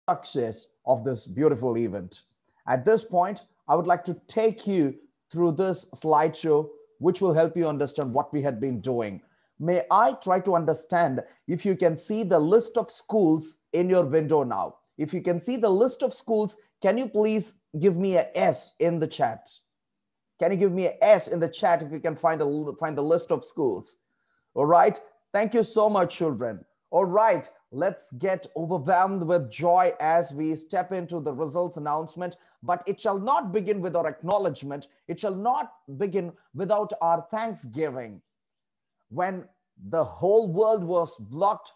success of this beautiful event. At this point, I would like to take you through this slideshow, which will help you understand what we had been doing. May I try to understand if you can see the list of schools in your window now? If you can see the list of schools, can you please give me a S in the chat? Can you give me a S in the chat if you can find the list of schools? All right. Thank you so much, children. All right. Let's get overwhelmed with joy as we step into the results announcement. But it shall not begin with our acknowledgement. It shall not begin without our thanksgiving. When the whole world was blocked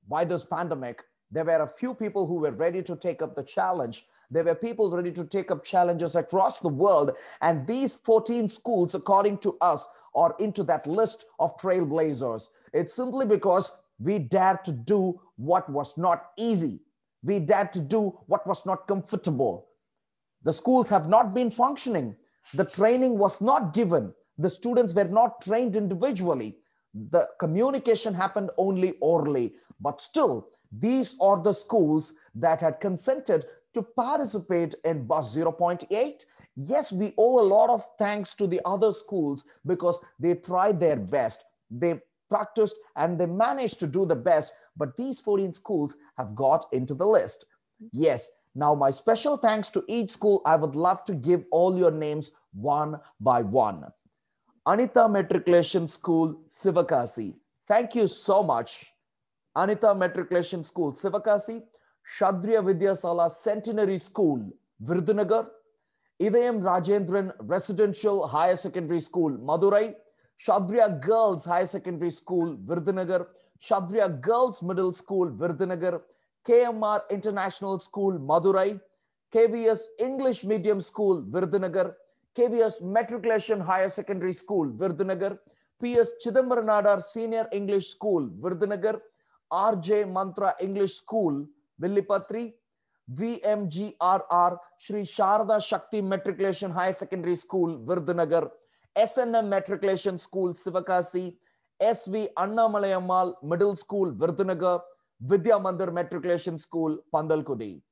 by this pandemic, there were a few people who were ready to take up the challenge. There were people ready to take up challenges across the world. And these 14 schools, according to us, are into that list of trailblazers. It's simply because we dared to do what was not easy. We dared to do what was not comfortable. The schools have not been functioning. The training was not given. The students were not trained individually. The communication happened only orally. But still, these are the schools that had consented to participate in BuZZ 0.8. Yes, we owe a lot of thanks to the other schools because they tried their best. They practiced and they managed to do the best. But these 14 schools have got into the list. Yes, now my special thanks to each school. I would love to give all your names one by one. Anita Matriculation School, Sivakasi. Thank you so much. Anita Matriculation School, Sivakasi. Shadriya Vidyasala Centenary School, Virudhunagar. Idayam Rajendran Residential Higher Secondary School, Madurai. Shadriya Girls Higher Secondary School, Virudhunagar. Shadriya Girls Middle School, Virudhunagar. KMR International School, Madurai. KVS English Medium School, Virudhunagar. KVS Matriculation Higher Secondary School, Virudhunagar. PS Chidambaranadar Senior English School, Virudhunagar. RJ Mantra English School, Villipatri. VMGRR Shri Sharda Shakti Matriculation Higher Secondary School, Virudhunagar. SNM Matriculation School, Sivakasi. SV Annamalayamal Middle School, Virudhunagar. Vidya Mandir Matriculation School, Pandalkudi.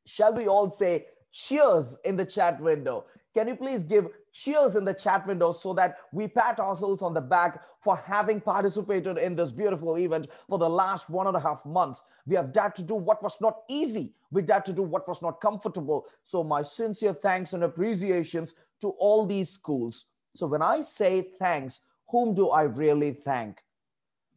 Shall we all say cheers in the chat window? Can you please give cheers in the chat window so that we pat ourselves on the back for having participated in this beautiful event for the last 1.5 months? We have dared to do what was not easy. We dared to do what was not comfortable. So my sincere thanks and appreciations to all these schools. So when I say thanks, whom do I really thank?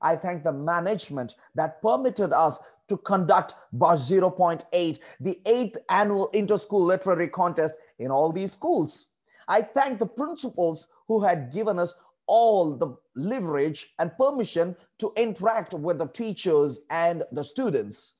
I thank the management that permitted us to conduct BuZZ 0.8, the 8th annual inter-school literary contest in all these schools. I thank the principals who had given us all the leverage and permission to interact with the teachers and the students.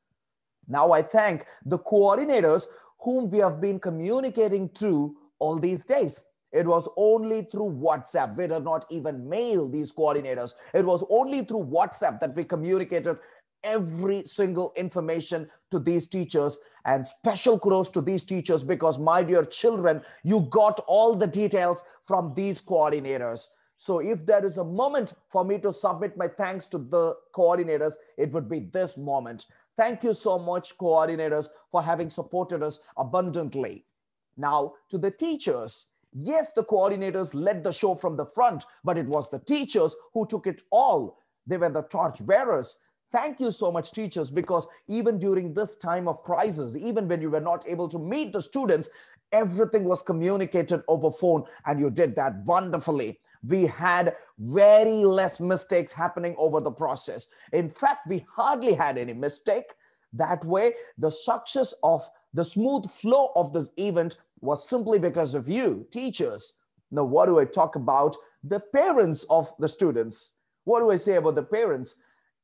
Now I thank the coordinators whom we have been communicating to all these days. It was only through WhatsApp. We did not even mail these coordinators. It was only through WhatsApp that we communicated every single information to these teachers, and special kudos to these teachers because, my dear children, you got all the details from these coordinators. So if there is a moment for me to submit my thanks to the coordinators, it would be this moment. Thank you so much, coordinators, for having supported us abundantly. Now to the teachers. Yes, the coordinators led the show from the front, but it was the teachers who took it all. They were the torch bearers. Thank you so much, teachers, because even during this time of crisis, even when you were not able to meet the students, everything was communicated over phone, and you did that wonderfully. We had very less mistakes happening over the process. In fact, we hardly had any mistake. That way, the success of the smooth flow of this event was simply because of you, teachers. Now, what do I talk about? The parents of the students. What do I say about the parents?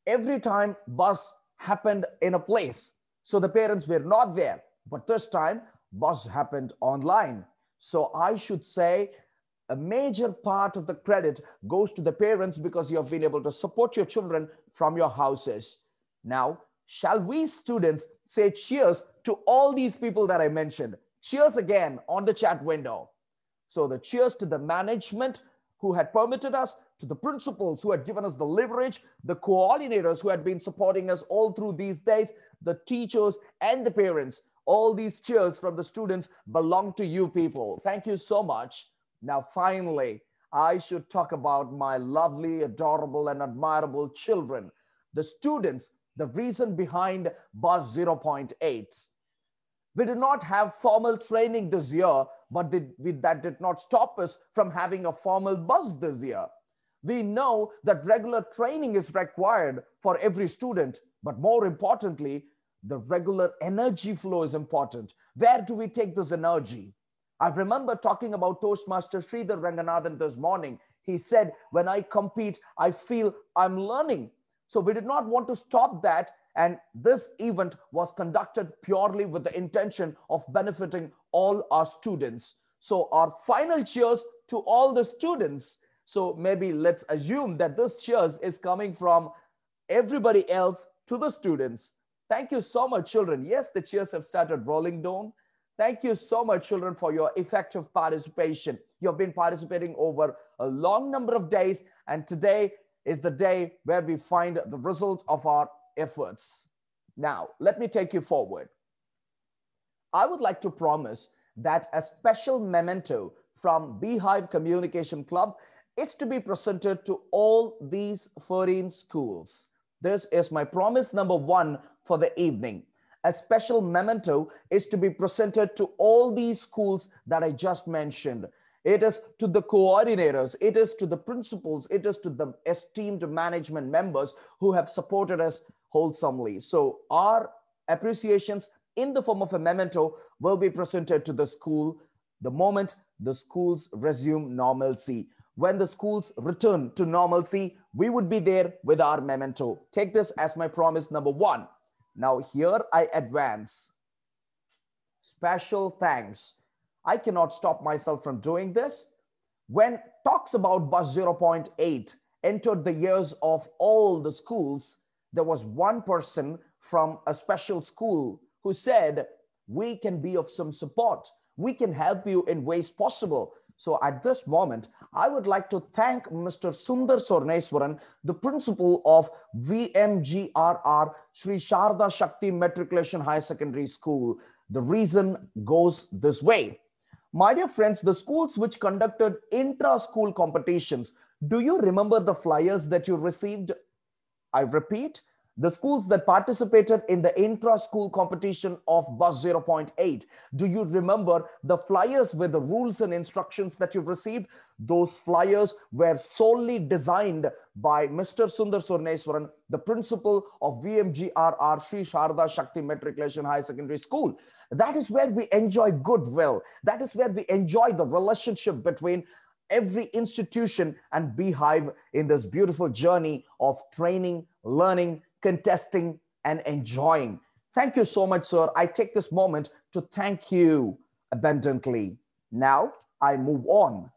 Every time BuZZ happened in a place, so the parents were not there. But this time, BuZZ happened online. So I should say a major part of the credit goes to the parents because you have been able to support your children from your houses. Now, shall we students say cheers to all these people that I mentioned? Cheers again on the chat window. So the cheers to the management who had permitted us, to the principals who had given us the leverage, the coordinators who had been supporting us all through these days, the teachers and the parents. All these cheers from the students belong to you people. Thank you so much. Now, finally, I should talk about my lovely, adorable, and admirable children, the students, the reason behind BuZZ 0.8. We did not have formal training this year, but that did not stop us from having a formal BuZZ this year. We know that regular training is required for every student, but more importantly, the regular energy flow is important. Where do we take this energy? I remember talking about Toastmaster Sridhar Ranganathan this morning. He said, when I compete, I feel I'm learning. So we did not want to stop that. And this event was conducted purely with the intention of benefiting all our students. So our final cheers to all the students. So maybe let's assume that this cheers is coming from everybody else to the students. Thank you so much, children. Yes, the cheers have started rolling down. Thank you so much, children, for your effective participation. You have been participating over a long number of days, and today is the day where we find the result of our efforts. Now, let me take you forward. I would like to promise that a special memento from Beehive Communication Club is to be presented to all these 14 schools. This is my promise number one for the evening. A special memento is to be presented to all these schools that I just mentioned. It is to the coordinators, it is to the principals, it is to the esteemed management members who have supported us wholesomely. So our appreciations in the form of a memento will be presented to the school the moment the schools resume normalcy. When the schools return to normalcy, we would be there with our memento. Take this as my promise number one. Now here I advance. Special thanks. I cannot stop myself from doing this. When talks about BuZZ 0.8 entered the ears of all the schools, there was one person from a special school who said, we can be of some support. We can help you in ways possible. So at this moment, I would like to thank Mr. Sundar Sorneswaran, the principal of VMGRR Sri Sharda Shakti Matriculation Higher Secondary School. The reason goes this way. My dear friends, the schools which conducted intra-school competitions, do you remember the flyers that you received? I repeat, the schools that participated in the intra-school competition of BuZZ 0.8, do you remember the flyers with the rules and instructions that you've received? Those flyers were solely designed by Mr. Sundar Sorneswaran, the principal of VMGRR Sri Sharda Shakti Matriculation High Secondary School. That is where we enjoy goodwill. That is where we enjoy the relationship between every institution and Beehive in this beautiful journey of training, learning, contesting, and enjoying. Thank you so much, sir. I take this moment to thank you abundantly. Now I move on.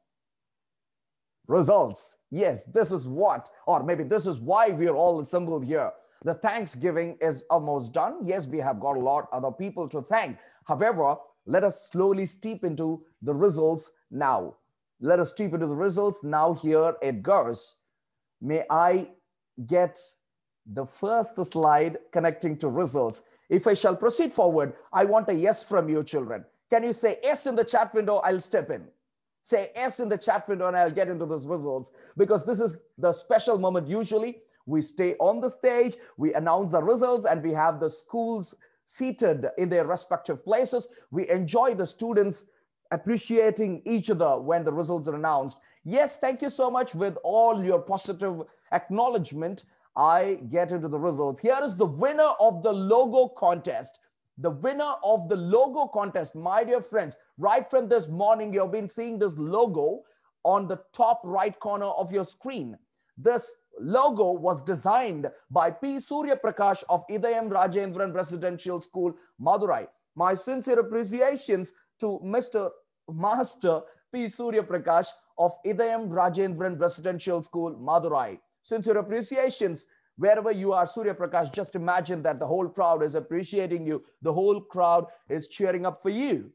Results. Yes, this is what, or maybe this is why we are all assembled here. The Thanksgiving is almost done. Yes, we have got a lot of other people to thank. However, let us slowly steep into the results now. Let us steep into the results. Now here it goes. May I get the first slide connecting to results? If I shall proceed forward, I want a yes from you, children. Can you say yes in the chat window? I'll step in. Say yes in the chat window and I'll get into those results, because this is the special moment. Usually we stay on the stage, we announce the results, and we have the schools seated in their respective places. We enjoy the students appreciating each other when the results are announced. Yes, thank you so much. With all your positive acknowledgement, I get into the results. Here is the winner of the logo contest. The winner of the logo contest, my dear friends, right from this morning, you've been seeing this logo on the top right corner of your screen. This logo was designed by P. Surya Prakash of Idayam Rajendran Residential School, Madurai. My sincere appreciations to Mr. Master P. Surya Prakash of Idayam Rajendran Residential School, Madurai. Sincere appreciations. Wherever you are, Surya Prakash, just imagine that the whole crowd is appreciating you. The whole crowd is cheering up for you.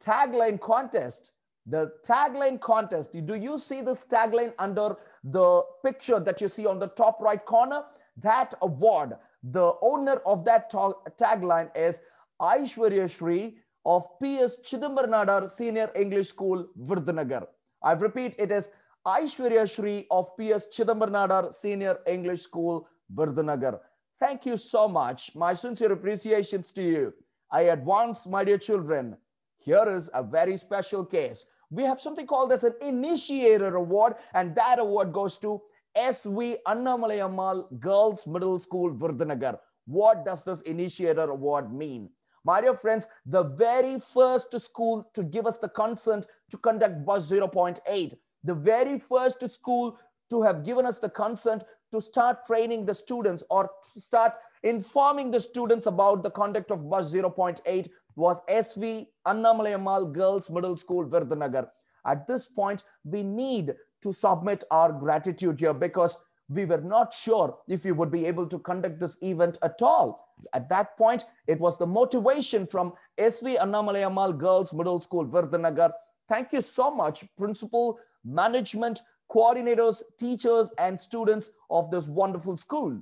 Tagline contest. The tagline contest. Do you see this tagline under the picture that you see on the top right corner? That award, the owner of that tagline is Aishwarya Shri of PS Chidambaranadar Senior English School, Virudunagar. I repeat, it is Aishwarya Shri of PS Chidambaranadar Senior English School, Virudunagar. Thank you so much. My sincere appreciations to you. I advance, my dear children. Here is a very special case. We have something called as an Initiator Award, and that award goes to SV Annamalayammal Girls Middle School, Virudunagar. What does this Initiator Award mean? My dear friends, the very first school to give us the consent to conduct BuZZ 0.8, the very first school to have given us the consent to start training the students or to start informing the students about the conduct of BuZZ 0.8 was SV Annamalayammal Girls Middle School, Virudunagar. At this point, we need to submit our gratitude here because we were not sure if we would be able to conduct this event at all. At that point, it was the motivation from SV Annamalayammal Girls Middle School, Virudunagar. Thank you so much, principal, management, coordinators, teachers, and students of this wonderful school.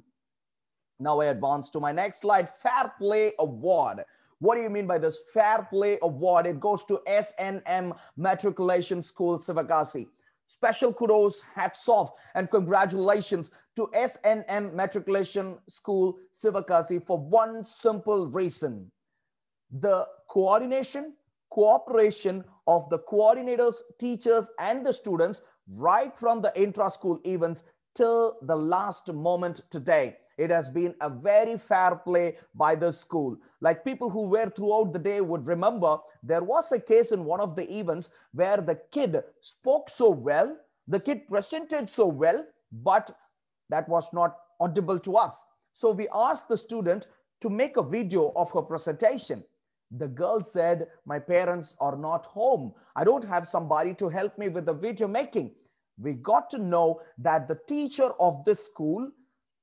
Now I advance to my next slide, Fair Play Award. What do you mean by this Fair Play Award? It goes to SNM Matriculation School, Sivakasi. Special kudos, hats off, and congratulations to SNM Matriculation School, Sivakasi for one simple reason. The coordination, cooperation of the coordinators, teachers, and the students right from the intra-school events till the last moment today. It has been a very fair play by the school. Like people who were throughout the day would remember, there was a case in one of the events where the kid spoke so well, the kid presented so well, but that was not audible to us. So we asked the student to make a video of her presentation. The girl said, my parents are not home. I don't have somebody to help me with the video making. We got to know that the teacher of this school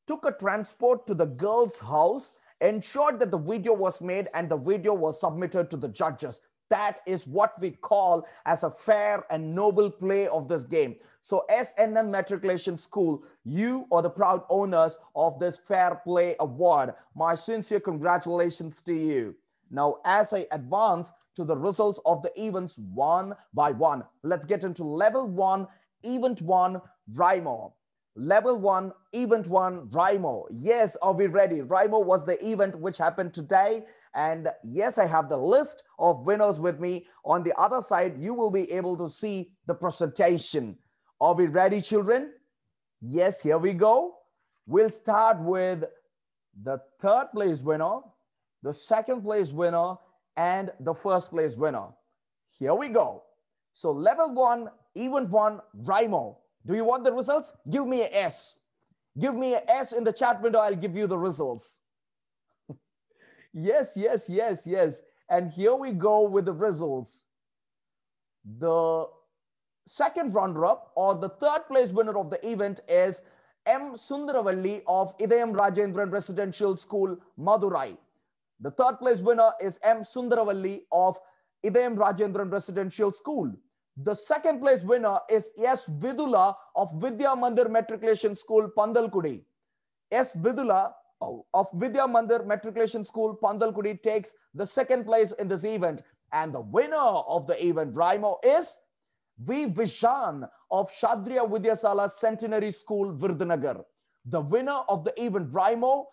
took a transport to the girl's house, ensured that the video was made and the video was submitted to the judges. That is what we call as a fair and noble play of this game. So SNM Matriculation School, you are the proud owners of this Fair Play Award. My sincere congratulations to you. Now, as I advance to the results of the events one by one, let's get into level 1, event 1, Rimo. Level 1, event 1, Rimo. Yes, are we ready? Rimo was the event which happened today. And yes, I have the list of winners with me. On the other side, you will be able to see the presentation. Are we ready, children? Yes, here we go. We'll start with the third place winner, the second place winner, and the first place winner. Here we go. So level 1, event 1, Rimo. Do you want the results? Give me a S. Give me a S in the chat window. I'll give you the results. Yes, yes, yes, yes. And here we go with the results. The second runner-up or the third place winner of the event is M. Sundaravalli of Idayam Rajendran Residential School, Madurai. The third place winner is M. Sundaravalli of Idayam Rajendran Residential School. The second place winner is S. Vidula of Vidya Mandir Matriculation School, Pandalkudi. S. Vidula of Vidya Mandir Matriculation School, Pandalkudi takes the second place in this event. And the winner of the event, Rimo, is V. Vishan of Shadriya Vidyasala Centenary School, Virudunagar. The winner of the event, Rimo,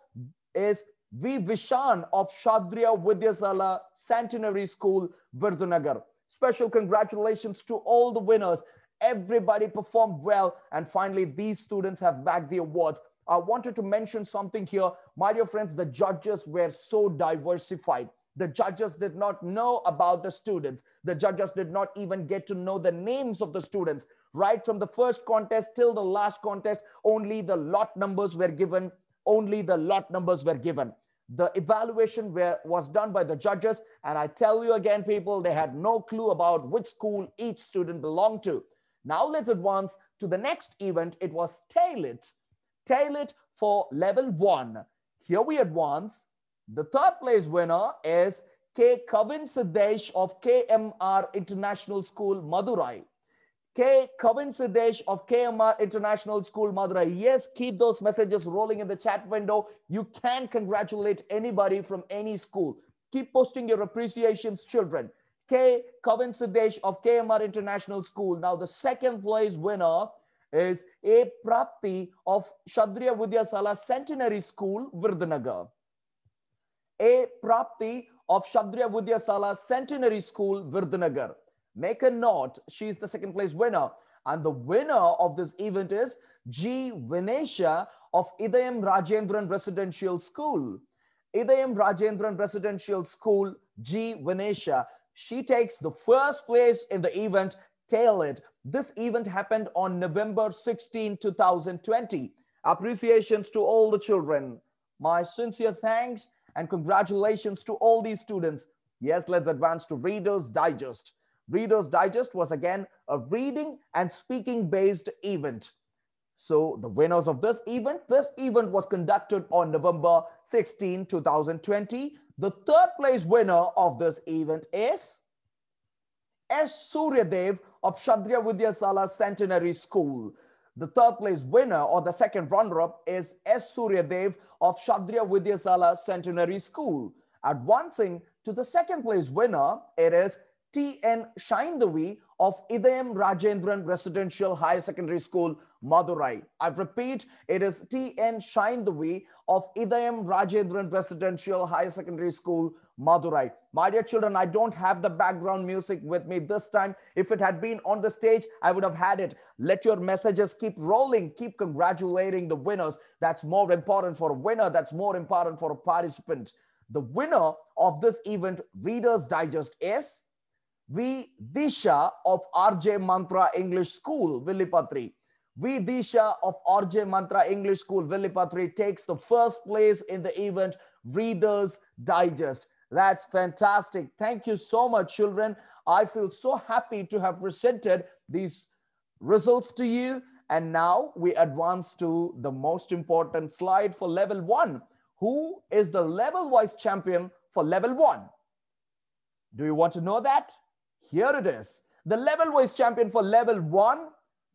is V. Vishan of Shadriya Vidyasala Centenary School, Virudunagar. Special congratulations to all the winners. Everybody performed well. And finally, these students have bagged the awards. I wanted to mention something here. My dear friends, the judges were so diversified. The judges did not know about the students. The judges did not even get to know the names of the students. Right from the first contest till the last contest, only the lot numbers were given. Only the lot numbers were given. The evaluation was done by the judges. And I tell you again, people, they had no clue about which school each student belonged to. Now let's advance to the next event. It was Tail It. Tail It for level 1. Here we advance. The third place winner is K. Kavin Siddesh of KMR International School, Madurai. K. Kavin Siddesh of KMR International School, Madurai. Yes, keep those messages rolling in the chat window. You can congratulate anybody from any school. Keep posting your appreciations, children. K. Kavin Siddesh of KMR International School. Now, the second place winner is A. Prapti of Kshatriya Vidyasala Centenary School, Virdhanagar. A. Prapti of Kshatriya Vidyasala Centenary School, Virdhanagar. Make a note, she is the second place winner. And the winner of this event is G. Vinesha of Idayam Rajendran Residential School. Idayam Rajendran Residential School, G. Vinesha. She takes the first place in the event. Tail it. This event happened on November 16, 2020. Appreciations to all the children. My sincere thanks and congratulations to all these students. Yes, let's advance to Reader's Digest. Reader's Digest was again a reading and speaking based event. So the winners of this event was conducted on November 16, 2020. The third place winner of this event is S. Suryadev of Kshatriya Vidyasala Centenary School. The third place winner or the second runner-up is S. Suryadev of Kshatriya Vidyasala Centenary School. Advancing to the second place winner, it is T.N. Shaindavi of Idayam Rajendran Residential Higher Secondary School, Madurai. I repeat, it is T.N. Shaindavi of Idayam Rajendran Residential Higher Secondary School, Madurai. My dear children, I don't have the background music with me this time. If it had been on the stage, I would have had it. Let your messages keep rolling. Keep congratulating the winners. That's more important for a winner. That's more important for a participant. The winner of this event, Reader's Digest, is V. Disha of RJ Mantra English School, Villipatri. V. Disha of RJ Mantra English School, Villipatri takes the first place in the event, Reader's Digest. That's fantastic. Thank you so much, children. I feel so happy to have presented these results to you. And now we advance to the most important slide for level 1. Who is the level-wise champion for level 1? Do you want to know that? Here it is. The level-wise champion for level 1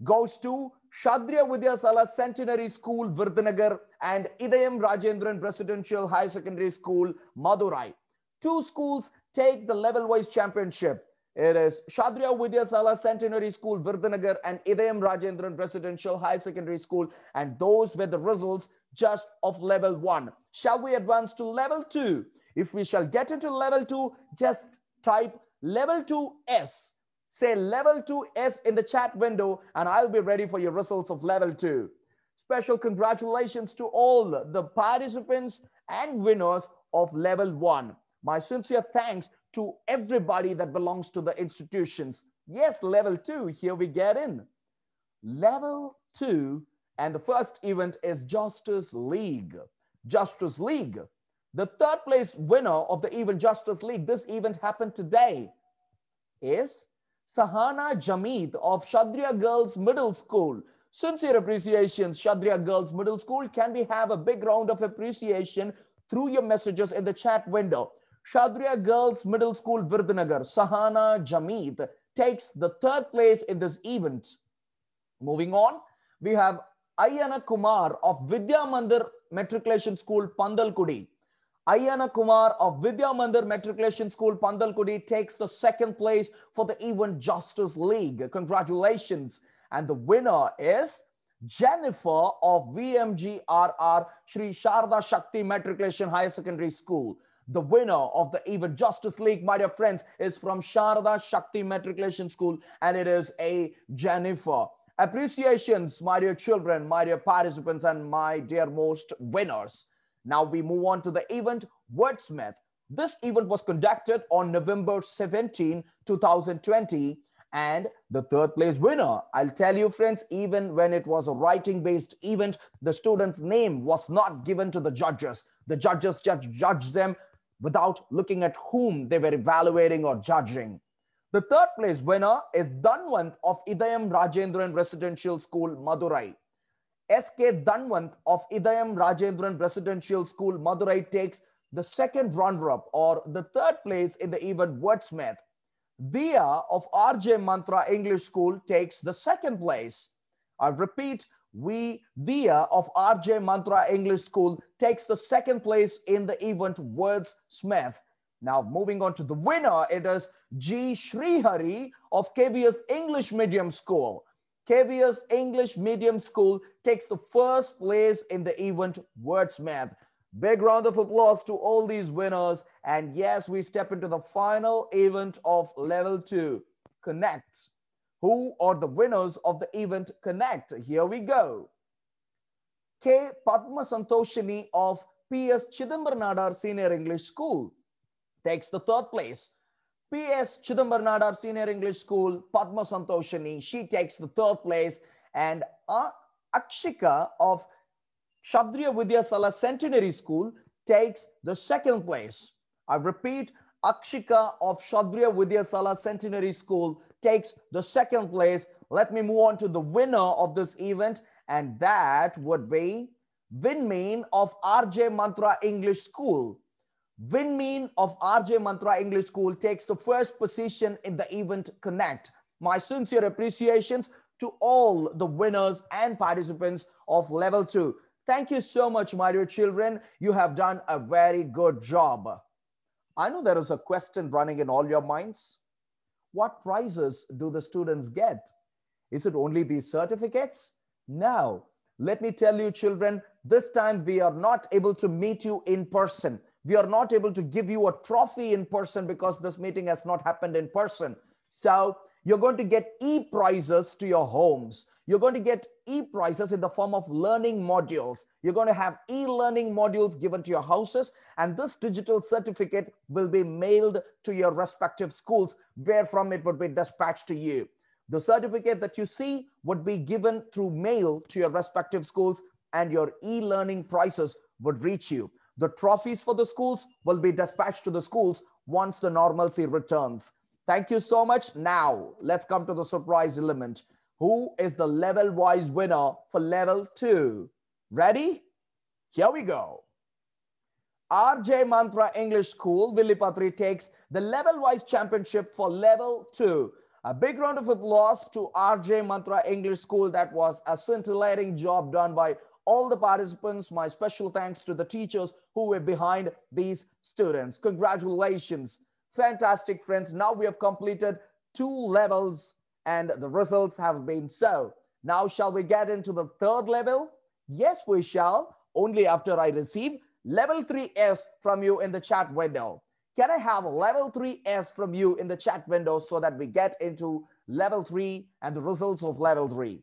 goes to Kshatriya Vidyasala Centenary School, Virdhanagar, and Idayam Rajendran Residential Higher Secondary School, Madurai. Two schools take the level-wise championship. It is Kshatriya Vidyasala Centenary School, Virdhanagar, and Idayam Rajendran Residential High Secondary School. And those were the results just of level 1. Shall we advance to level 2? If we shall get into level 2, just type level 2S. Say level 2S in the chat window, and I'll be ready for your results of level 2. Special congratulations to all the participants and winners of level 1. My sincere thanks to everybody that belongs to the institutions. Yes, level 2, here we get in. Level 2, and the first event is Justice League. Justice League. The third place winner of the event Justice League, this event happened today, is Sahana Jameed of Kshatriya Girls Middle School. Sincere appreciations, Kshatriya Girls Middle School. Can we have a big round of appreciation through your messages in the chat window? Kshatriya Girls Middle School, Virdhanagar, Sahana Jameed takes the third place in this event. Moving on, we have Ayana Kumar of Vidya Mandir Matriculation School, Pandalkudi. Ayana Kumar of Vidya Mandir Matriculation School, Pandalkudi takes the second place for the event Justice League. Congratulations. And the winner is Jennifer of VMGRR Shri Sharda Shakti Matriculation Higher Secondary School. The winner of the event Justice League, my dear friends, is from Sharda Shakti Matriculation School, and it is a Jennifer. Appreciations, my dear children, my dear participants, and my dear most winners. Now we move on to the event Wordsmith. This event was conducted on November 17, 2020, and the third place winner, I'll tell you friends, even when it was a writing-based event, the student's name was not given to the judges. The judges just judged them without looking at whom they were evaluating or judging. The third place winner is Dhanwant of Idayam Rajendran Residential School, Madurai. S.K. Dhanwant of Idayam Rajendran Residential School, Madurai takes the second runner-up or the third place in the event wordsmith. Dia of RJ Mantra English School takes the second place. I repeat, Dia of RJ Mantra English School takes the second place in the event wordsmith. Now moving on to the winner, it is G. Srihari of KVS English Medium School. KVS English Medium School takes the first place in the event wordsmith. Big round of applause to all these winners. And yes, we step into the final event of level 2, Connect. Who are the winners of the event Connect? Here we go. K. Padma Santoshini of PS Chidambaranadar Senior English School takes the third place. PS Chidambaranadar Senior English School, Padma Santoshini, she takes the third place. And Akshika of Kshatriya Vidyasala Centenary School takes the second place. I repeat, Akshika of Kshatriya Vidyasala Centenary School takes the second place. Let me move on to the winner of this event, and that would be Vinmeen of RJ Mantra English School. Vinmeen of RJ Mantra English School takes the first position in the event Connect. My sincere appreciations to all the winners and participants of level 2. Thank you so much, my dear children. You have done a very good job. I know there is a question running in all your minds. What prizes do the students get? Is it only these certificates? No. Let me tell you, children, this time we are not able to meet you in person. We are not able to give you a trophy in person because this meeting has not happened in person. So you're going to get e-prizes to your homes. You're going to get e-prizes in the form of learning modules. You're going to have e-learning modules given to your houses, and this digital certificate will be mailed to your respective schools, where from it would be dispatched to you. The certificate that you see would be given through mail to your respective schools, and your e-learning prizes would reach you. The trophies for the schools will be dispatched to the schools once the normalcy returns. Thank you so much. Now, let's come to the surprise element. Who is the level-wise winner for level 2? Ready? Here we go. RJ Mantra English School, Villipatri, takes the level-wise championship for level 2. A big round of applause to RJ Mantra English School. That was a scintillating job done by all the participants. My special thanks to the teachers who were behind these students. Congratulations. Fantastic, friends. Now we have completed 2 levels and the results have been so. Now shall we get into the third level? Yes, we shall. Only after I receive level 3S from you in the chat window. Can I have level 3S from you in the chat window so that we get into level 3 and the results of level 3?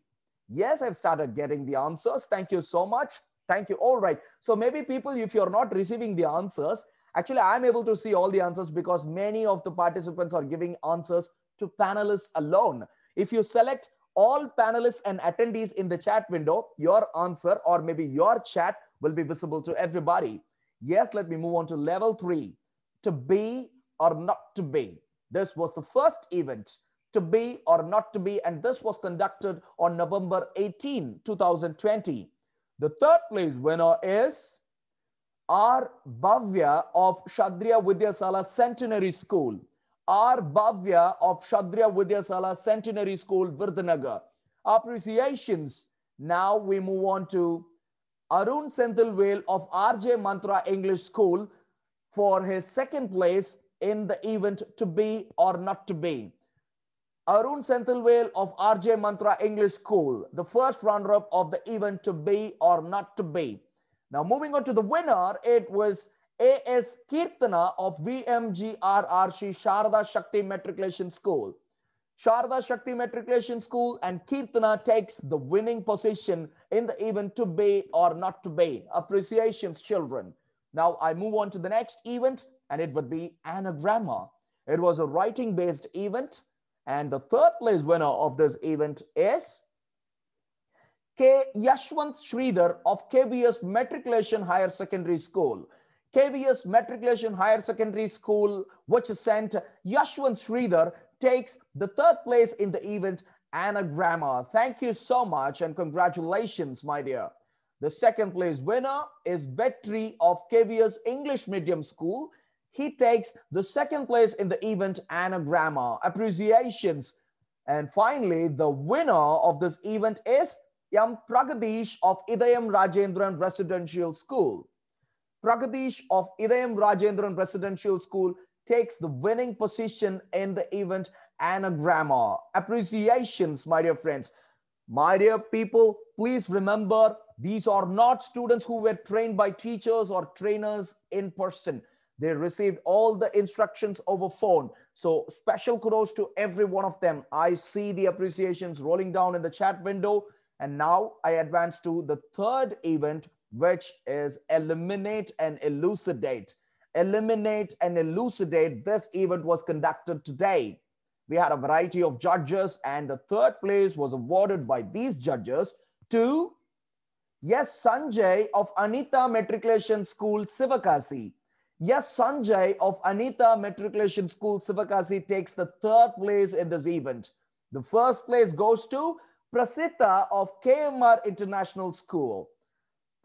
Yes, I've started getting the answers. Thank you so much. Thank you. All right. So maybe people, if you're not receiving the answers, actually, I'm able to see all the answers because many of the participants are giving answers to panelists alone. If you select all panelists and attendees in the chat window, your answer or maybe your chat will be visible to everybody. Yes, let me move on to level 3. To be or not to be. This was the first event. To be or not to be, and this was conducted on November 18, 2020. The third place winner is R. Bhavya of Kshatriya Vidyasala Centenary School. R. Bhavya of Kshatriya Vidyasala Centenary School, Virdhanagar. Appreciations. Now we move on to Arun Senthilvel of RJ Mantra English School for his second place in the event To Be or Not to Be. Arun Senthilvel of RJ Mantra English School, the first runner-up of the event To Be or Not to Be. Now moving on to the winner, it was A.S. Kirtana of VMGRR Shri Sharada Shakti Matriculation School. Sharada Shakti Matriculation School, and Kirtana takes the winning position in the event To Be or Not to Be. Appreciations, children. Now I move on to the next event, and it would be Anagramma. It was a writing-based event, and the third place winner of this event is K. Yashwant Sridhar of KVS Matriculation Higher Secondary School. KVS Matriculation Higher Secondary School, which sent Yashwant Sridhar, takes the third place in the event Anagramma. Thank you so much and congratulations, my dear. The second place winner is Vetri of KVS English Medium School. He takes the second place in the event Anagramma. Appreciations. And finally, the winner of this event is M. Pragadish of Idayam Rajendran Residential School. Pragadish of Idayam Rajendran Residential School takes the winning position in the event Anagramma. Appreciations, my dear friends. My dear people, please remember, these are not students who were trained by teachers or trainers in person. They received all the instructions over phone. So special kudos to every one of them. I see the appreciations rolling down in the chat window. And now I advance to the third event, which is eliminate and elucidate. Eliminate and elucidate. This event was conducted today. We had a variety of judges, and the third place was awarded by these judges to Yes Sanjay of Anita Matriculation School, Sivakasi. Yes Sanjay of Anita Matriculation School, Sivakasi takes the third place in this event. The first place goes to Prasita of KMR International School.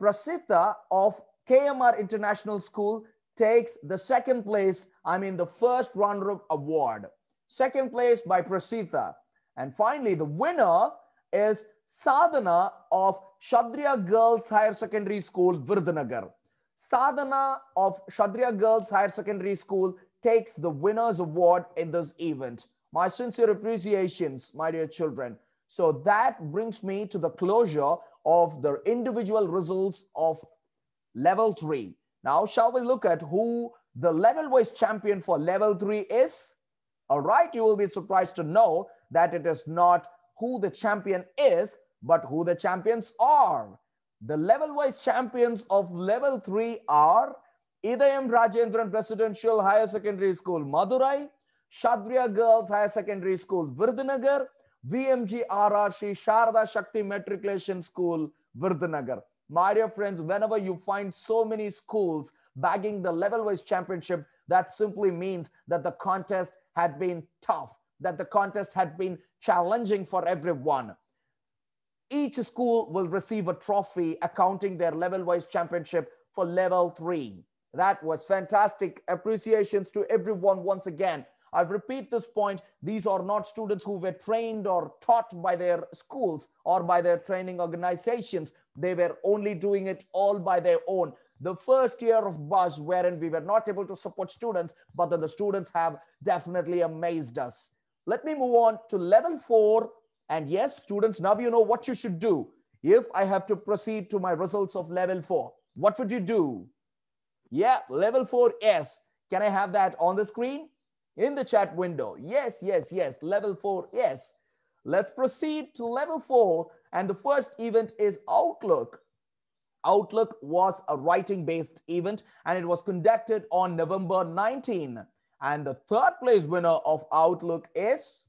Prasita of KMR International School takes the second place, the first runner-up award. Second place by Prasita. And finally, the winner is Sadhana of Kshatriya Girls Higher Secondary School, Virdhanagar. Sadhana of Kshatriya Girls Higher Secondary School takes the winner's award in this event. My sincere appreciations, my dear children. So that brings me to the closure of the individual results of level 3. Now, shall we look at who the level-wise champion for level 3 is? All right, you will be surprised to know that it is not who the champion is, but who the champions are. The level-wise champions of level 3 are Idayam Rajendran Residential Higher Secondary School, Madurai, Kshatriya Girls Higher Secondary School, Virdhanagar, VMGRR Shri Sharda Shakti Matriculation School, Virdhanagar. My dear friends, whenever you find so many schools bagging the level-wise championship, that simply means that the contest had been tough, that the contest had been challenging for everyone. Each school will receive a trophy accounting their level-wise championship for level 3. That was fantastic. Appreciations to everyone once again. I repeat this point. These are not students who were trained or taught by their schools or by their training organizations. They were only doing it all by their own. The first year of BuZZ, wherein we were not able to support students, but then the students have definitely amazed us. Let me move on to level 4. And yes, students, now you know what you should do. If I have to proceed to my results of level 4, what would you do? Yeah, level 4, yes. Can I have that on the screen? In the chat window. Yes, yes, yes. Level 4, yes. Let's proceed to level 4. And the first event is Outlook. Outlook was a writing-based event, and it was conducted on November 19. And the third place winner of Outlook is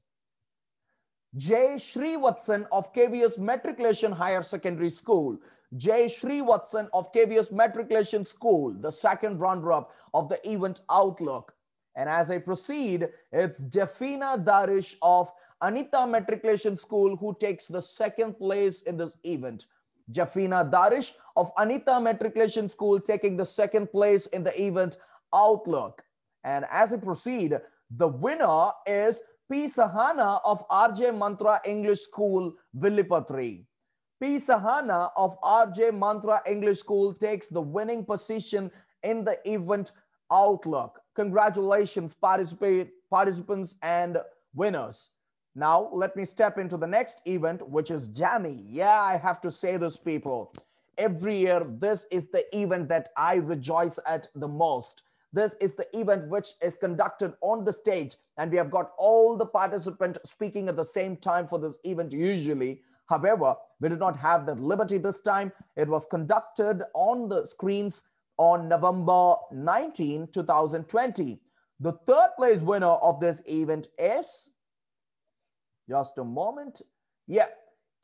J. Srivatsan of KVS Matriculation Higher Secondary School. J. Srivatsan of KVS Matriculation School, the second runner-up of the event Outlook. And as I proceed, it's Jafina Darish of Anita Matriculation School who takes the second place in this event. Jafina Darish of Anita Matriculation School taking the second place in the event Outlook. And as I proceed, the winner is P. Sahana of RJ Mantra English School, Villipatri. P. Sahana of RJ Mantra English School takes the winning position in the event Outlook. Congratulations, participants and winners. Now, let me step into the next event, which is Jammy. Yeah, I have to say this, people. Every year, this is the event that I rejoice at the most. This is the event which is conducted on the stage, and we have got all the participants speaking at the same time for this event usually. However, we did not have that liberty this time. It was conducted on the screens on November 19, 2020. The third place winner of this event is, just a moment, yeah,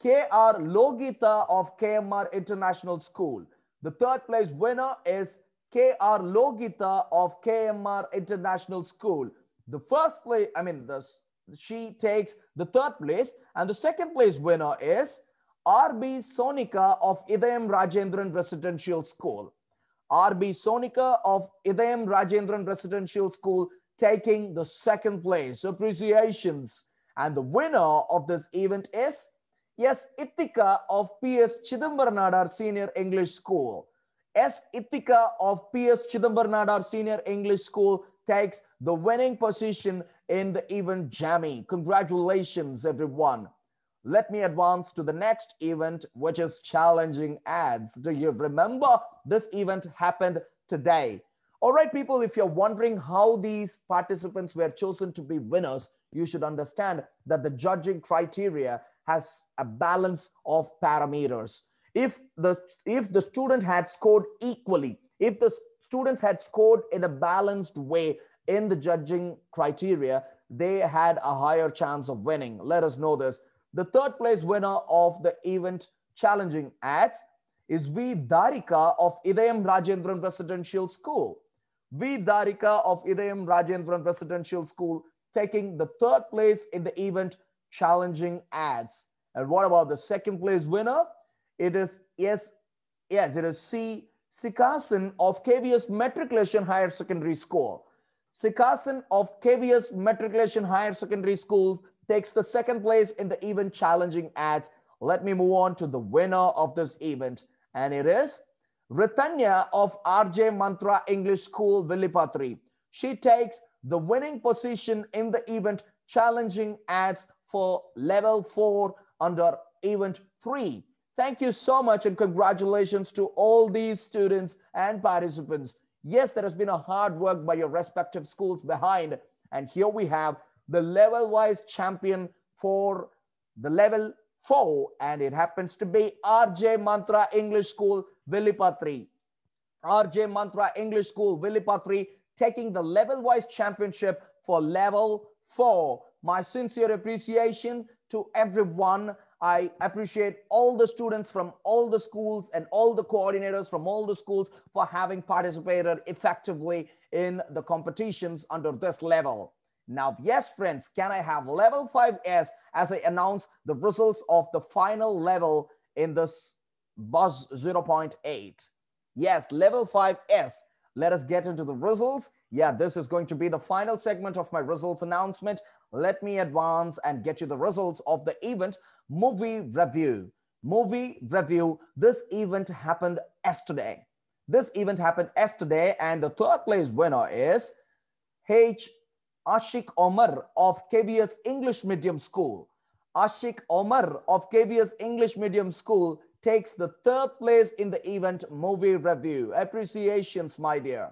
K.R. Logita of KMR International School. The third place winner is K.R. Logita of KMR International School. The first place, she takes the third place, and the second place winner is RB Sonika of Idayam Rajendran Residential School. RB Sonika of Idayam Rajendran Residential School taking the second place. Appreciations. And the winner of this event is, yes, Ittika of PS Chidambaranadar Senior English School. S. Ittika of PS Chidambaranadar Senior English School takes the winning position in the event Jammy. Congratulations, everyone. Let me advance to the next event, which is challenging ads. Do you remember this event happened today? All right, people, if you're wondering how these participants were chosen to be winners, you should understand that the judging criteria has a balance of parameters. If the student had scored equally, if the students had scored in a balanced way in the judging criteria, they had a higher chance of winning. Let us know this. The third place winner of the event challenging ads is V. Dharika of Idayam Rajendran Residential School. V. Dharika of Idayam Rajendran Residential School taking the third place in the event challenging ads. And what about the second place winner? It is, it is C. Sikasan of KVS Matriculation Higher Secondary School. Sikasan of KVS Matriculation Higher Secondary School takes the second place in the event challenging ads. Let me move on to the winner of this event. And it is Ritanya of RJ Mantra English School, Villipatri. She takes the winning position in the event challenging ads for level 4 under event 3. Thank you so much and congratulations to all these students and participants. Yes, there has been a hard work by your respective schools behind. And here we have the level-wise champion for the level 4. And it happens to be RJ Mantra English School, Villipatri. RJ Mantra English School, Villipatri taking the level-wise championship for level 4. My sincere appreciation to everyone. I appreciate all the students from all the schools and all the coordinators from all the schools for having participated effectively in the competitions under this level. Now, yes, friends, can I have level 5S as I announce the results of the final level in this BuZZ 0.8? Yes, level 5S. Let us get into the results. Yeah, this is going to be the final segment of my results announcement. Let me advance and get you the results of the event movie review. Movie review. This event happened yesterday. This event happened yesterday, and the third place winner is H. Ashik Omar of KVS English Medium School. Ashik Omar of KVS English Medium School takes the third place in the event movie review. Appreciations, my dear.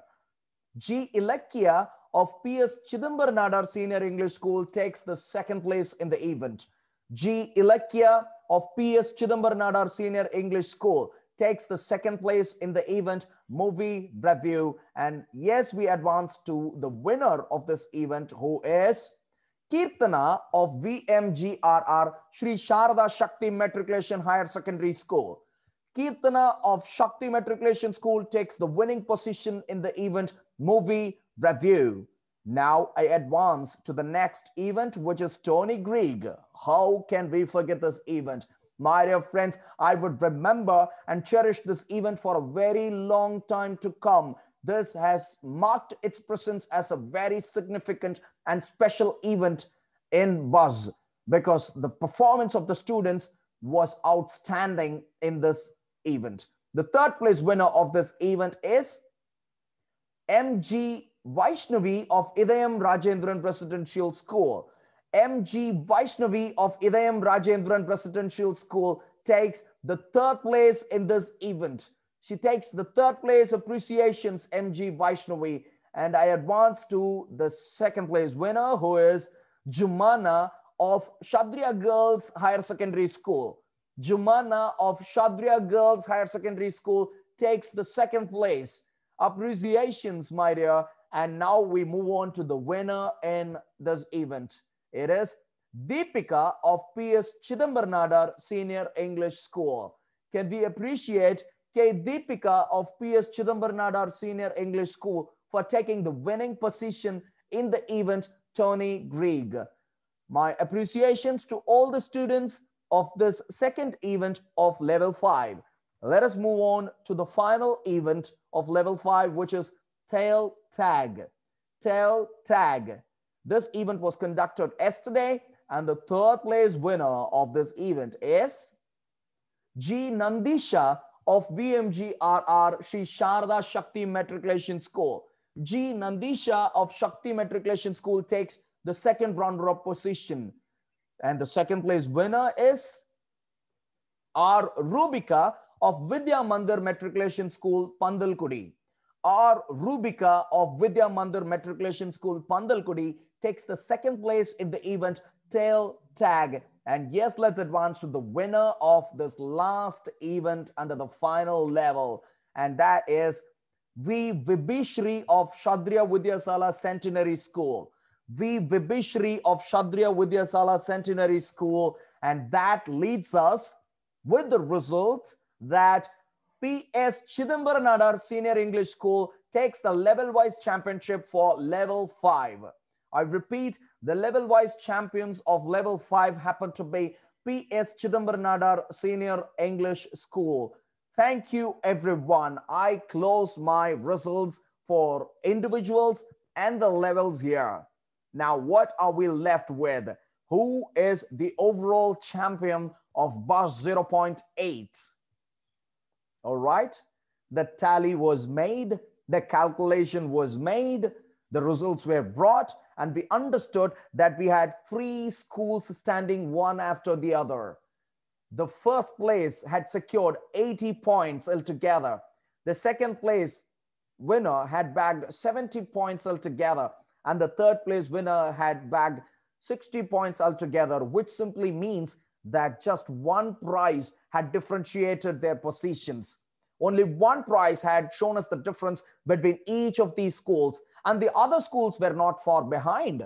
G. Ilakya of PS Chidambaranadar Senior English School takes the second place in the event. G. Ilakya of PS Chidambaranadar Senior English School takes the second place in the event movie review. And yes, we advance to the winner of this event, who is Kirtana of VMGRR Shri Sharada Shakti Matriculation Higher Secondary School. Kirtana of Shakti Matriculation School takes the winning position in the event movie review. Now I advance to the next event, which is Tony Grieg. How can we forget this event? My dear friends, I would remember and cherish this event for a very long time to come. This has marked its presence as a very significant and special event in BuZZ because the performance of the students was outstanding in this event. The third place winner of this event is MG Vaishnavi of Idayam Rajendran Residential School. MG Vaishnavi of Idayam Rajendran Residential School takes the third place in this event. She takes the third place. Appreciations, MG Vaishnavi. And I advance to the second place winner, who is Jumana of Shadriya Girls Higher Secondary School. Jumana of Shadriya Girls Higher Secondary School takes the second place. Appreciations, my dear. And now we move on to the winner in this event. It is Deepika of PS Chidambaranadar Senior English School. Can we appreciate K. Deepika of PS Chidambaranadar Senior English School for taking the winning position in the event Tony Grieg? My appreciations to all the students, of this second event of level 5. Let us move on to the final event of level 5, which is tail tag. Tail tag. This event was conducted yesterday, and the third place winner of this event is G. Nandisha of VMGRR Shri Sharda Shakti Matriculation School. G. Nandisha of Shakti Matriculation School takes the second runner-up position. And the second place winner is R. Rubika of Vidya Mandir Matriculation School, Pandalkudi. R. Rubika of Vidya Mandir Matriculation School, Pandalkudi takes the second place in the event tail tag. And yes, let's advance to the winner of this last event under the final level. And that is V. Vibhishri of Kshatriya Vidyasala Centenary School. V. Vibhishri of Kshatriya Vidyasala Centenary School. And that leads us with the result that P.S. Chidambaram Nadar Senior English School takes the level-wise championship for level 5. I repeat, the level-wise champions of level 5 happen to be P.S. Chidambaram Nadar Senior English School. Thank you, everyone. I close my results for individuals and the levels here. Now, what are we left with? Who is the overall champion of BuZZ 0.8? All right, the tally was made, the calculation was made, the results were brought, and we understood that we had 3 schools standing one after the other. The first place had secured 80 points altogether. The second place winner had bagged 70 points altogether, and the third place winner had bagged 60 points altogether, which simply means that just one prize had differentiated their positions. Only one prize had shown us the difference between each of these schools, and the other schools were not far behind.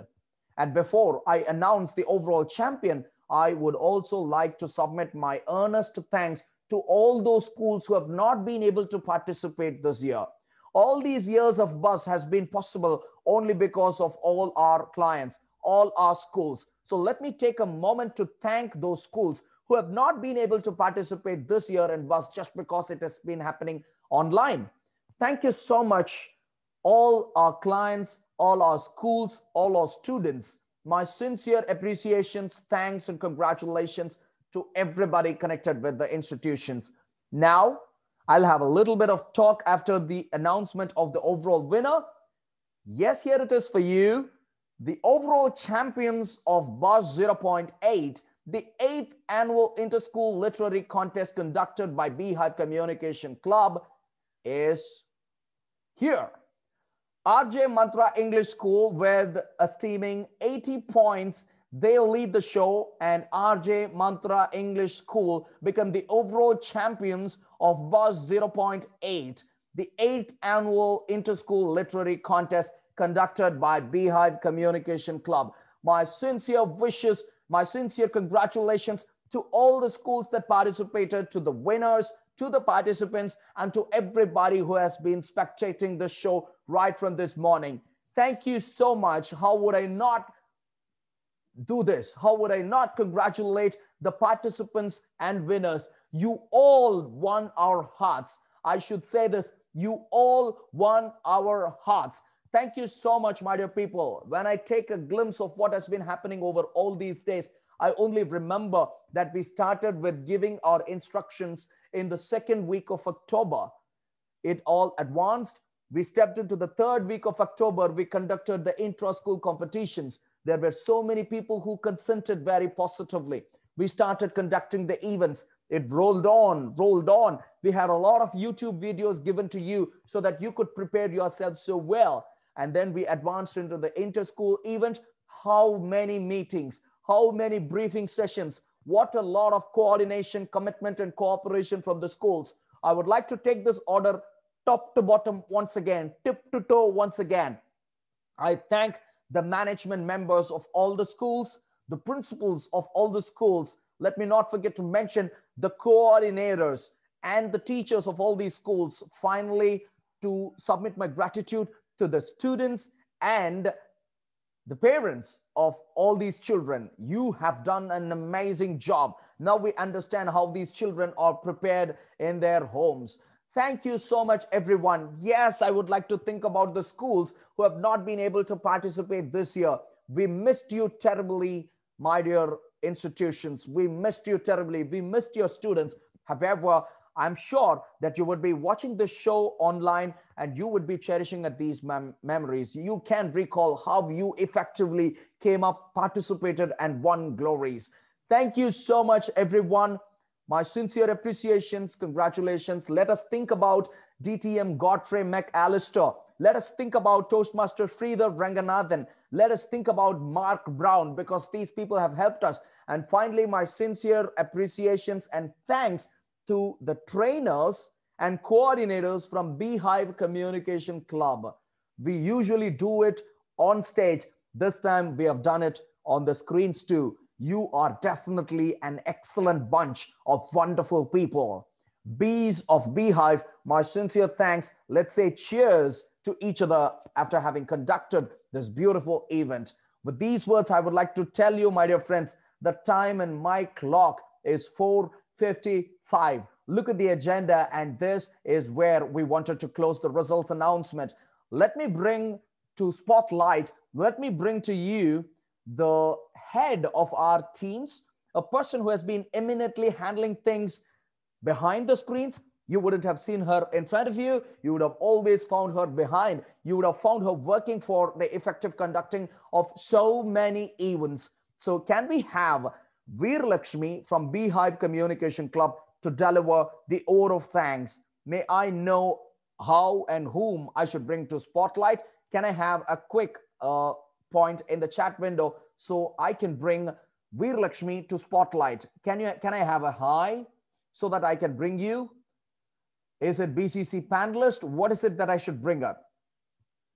And before I announce the overall champion, I would also like to submit my earnest thanks to all those schools who have not been able to participate this year. All these years of BuZZ has been possible only because of all our clients, all our schools. So let me take a moment to thank those schools who have not been able to participate this year in BuZZ just because it has been happening online. Thank you so much, all our clients, all our schools, all our students. My sincere appreciations, thanks, and congratulations to everybody connected with the institutions. Now, I'll have a little bit of talk after the announcement of the overall winner. Yes, here it is for you. The overall champions of BuZZ 0.8, the 8th annual inter-school literary contest conducted by Beehive Communication Club, is here. RJ Mantra English School with a steaming 80 points. They'll lead the show, and RJ Mantra English School become the overall champions of BuZZ 0.8, the 8th annual inter-school literary contest conducted by Beehive Communication Club. My sincere wishes, my sincere congratulations to all the schools that participated, to the winners, to the participants, and to everybody who has been spectating the show right from this morning. Thank you so much. How would I not do this? How would I not congratulate the participants and winners? You all won our hearts. I should say this, you all won our hearts. Thank you so much, my dear people. When I take a glimpse of what has been happening over all these days, I only remember that we started with giving our instructions in the second week of October. It all advanced. We stepped into the third week of October. We conducted the intra-school competitions. There were so many people who consented very positively. We started conducting the events. It rolled on, rolled on. We had a lot of YouTube videos given to you so that you could prepare yourself so well. And then we advanced into the inter-school event. How many meetings, how many briefing sessions, what a lot of coordination, commitment, and cooperation from the schools. I would like to take this order top to bottom once again, tip to toe once again. I thank the management members of all the schools, the principals of all the schools. Let me not forget to mention the coordinators and the teachers of all these schools. Finally, to submit my gratitude to the students and The parents of all these children, you have done an amazing job. Now we understand how these children are prepared in their homes. Thank you so much, everyone. Yes, I would like to think about the schools who have not been able to participate this year. We missed you terribly, my dear institutions. We missed you terribly. We missed your students. However, I'm sure that you would be watching the show online and you would be cherishing at these memories. You can recall how you effectively came up, participated, and won glories. Thank you so much, everyone. My sincere appreciations, congratulations. Let us think about DTM Godfrey McAllister. Let us think about Toastmaster Sridhar Ranganathan. Let us think about Mark Brown, because these people have helped us. And finally, my sincere appreciations and thanks to the trainers and coordinators from Beehive Communication Club. We usually do it on stage. This time we have done it on the screens too. You are definitely an excellent bunch of wonderful people. Bees of Beehive, my sincere thanks. Let's say cheers to each other after having conducted this beautiful event. With these words, I would like to tell you, my dear friends, the time in my clock is 4:55. Look at the agenda, and this is where we wanted to close the results announcement. Let me bring to spotlight, let me bring to you the head of our teams, a person who has been eminently handling things behind the screens. You wouldn't have seen her in front of you. You would have always found her behind. You would have found her working for the effective conducting of so many events. So can we have Veer Lakshmi from Beehive Communication Club to deliver the oar of thanks? May I know how and whom I should bring to spotlight? Can I have a quick point in the chat window so I can bring Veer Lakshmi to spotlight? Can I have a hi so that I can bring you? Is it BCC panelist? What is it that I should bring up?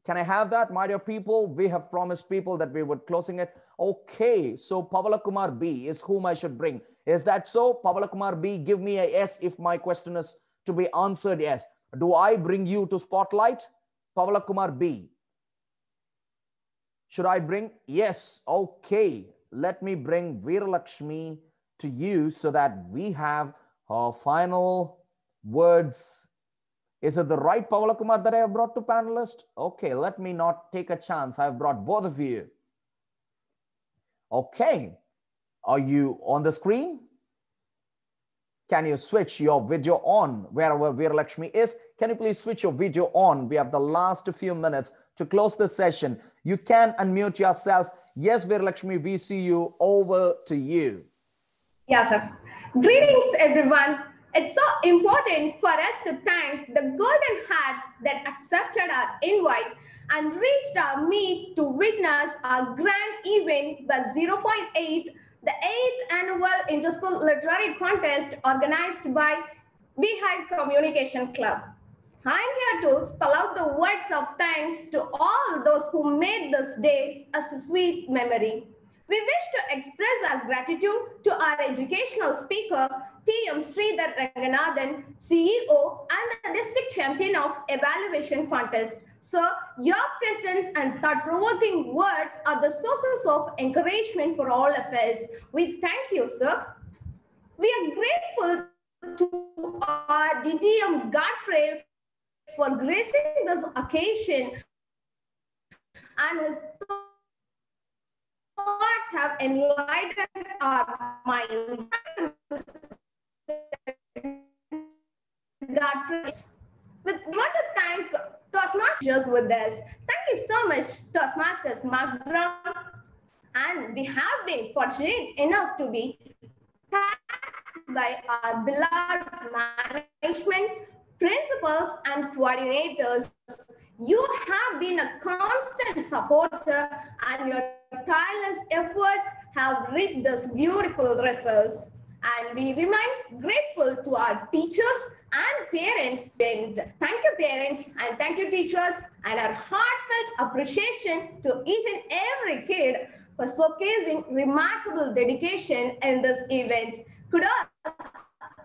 Can I have that, my dear people? We have promised people that we would closing it. Okay, so Pavala Kumar B is whom I should bring. Is that so? Pavala Kumar B, give me a yes if my question is to be answered yes. Do I bring you to spotlight? Pavala Kumar B. Should I bring? Yes. Okay. Let me bring Veer Lakshmi to you so that we have her final words. Is it the right Pavala Kumar that I have brought to panelist? Okay, let me not take a chance. I've brought both of you. Okay. Are you on the screen? Can you switch your video on wherever Veer Lakshmi is? Can you please switch your video on? We have the last few minutes to close the session. You can unmute yourself. Yes, Veer Lakshmi, we see you. Over to you. Yes, sir. Greetings, everyone. It's so important for us to thank the Golden Hearts that accepted our invite and reached our meet to witness our grand event, the 0.8, the 8th annual Interschool Literary Contest organized by Beehive Communication Club. I'm here to spell out the words of thanks to all those who made this day a sweet memory. We wish to express our gratitude to our educational speaker, T.M. Sridhar Ranganathan, CEO and the district champion of evaluation contest. Sir, your presence and thought-provoking words are the sources of encouragement for all of us. We thank you, sir. We are grateful to our DTM Godfrey for gracing this occasion, and his thoughts have enlightened our minds. We want to thank Toastmasters with us. Thank you so much, Toastmasters Mark Brown. And we have been fortunate enough to be thanked by our beloved management, principals, and coordinators. You have been a constant supporter, and your tireless efforts have reaped these beautiful results. And we remain grateful to our teachers and parents. And thank you, parents, and thank you, teachers, and our heartfelt appreciation to each and every kid for showcasing remarkable dedication in this event. Kudos,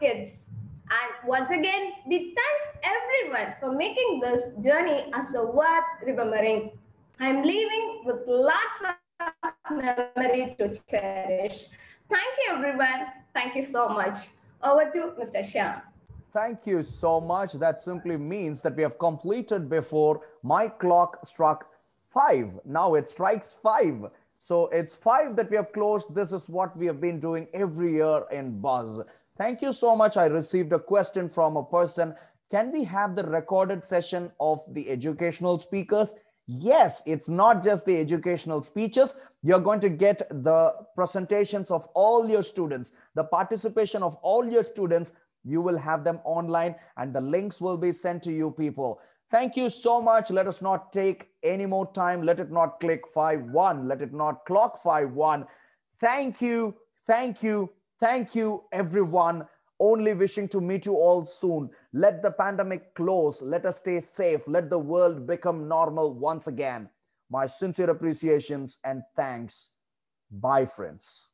kids. And once again, we thank everyone for making this journey as a worth remembering. I'm leaving with lots of memory to cherish. Thank you, everyone. Thank you so much. Over to Mr. Shyam. Thank you so much. That simply means that we have completed before my clock struck 5. Now it strikes 5. So it's 5 that we have closed. This is what we have been doing every year in BuZZ. Thank you so much. I received a question from a person. Can we have the recorded session of the educational speakers? Yes, it's not just the educational speeches. You're going to get the presentations of all your students, the participation of all your students. You will have them online and the links will be sent to you people. Thank you so much. Let us not take any more time. Let it not click 5-1. Let it not clock 5-1. Thank you. Thank you. Thank you, everyone. Only wishing to meet you all soon. Let the pandemic close. Let us stay safe. Let the world become normal once again. My sincere appreciations and thanks. Bye, friends.